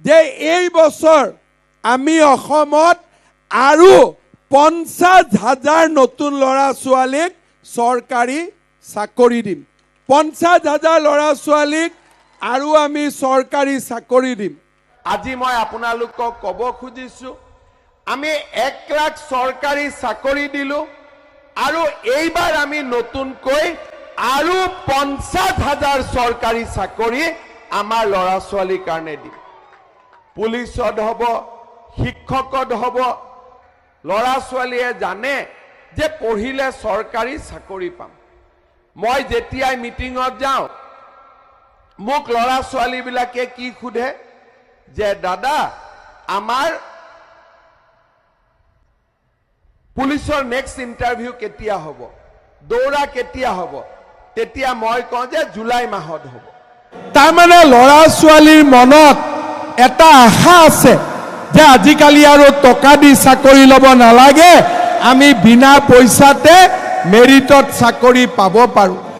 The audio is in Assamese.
যে এই বছৰ আমি অসমত আৰু 50,000 নতুন ল'ৰা ছোৱালীক চৰকাৰী চাকৰি দিম। 50,000 ল'ৰা ছোৱালীক আৰু আমি চৰকাৰী চাকৰি দিম। আজি মই আপোনালোকক ক'ব খুজিছো আমি 1 লাখ চৰকাৰী চাকৰি দিলো আৰু এইবাৰ আমি নতুনকৈ আৰু 50,000 চৰকাৰী চাকৰি আমাৰ ল'ৰা ছোৱালীৰ কাৰণে দিম। পুলিচত হ'ব, শিক্ষকত হ'ব। ল'ৰা ছোৱালীয়ে জানে যে পঢ়িলে চৰকাৰী চাকৰি পাম। মই যেতিয়াই মিটিঙত যাওঁ মোক ল'ৰা ছোৱালীবিলাকে কি সোধে যে দাদা আমাৰ পুলিচৰ নেক্সট ইণ্টাৰভিউ কেতিয়া হ'ব, দৌৰা কেতিয়া হ'ব? তেতিয়া মই কওঁ যে জুলাই মাহত হ'ব। তাৰমানে ল'ৰা ছোৱালীৰ মনত এটা আশা আছে যে আজিকালি আৰু টকা দি চাকৰি ল'ব নালাগে, আমি বিনা পইচাতে মেৰিটত চাকৰি পাব পাৰোঁ।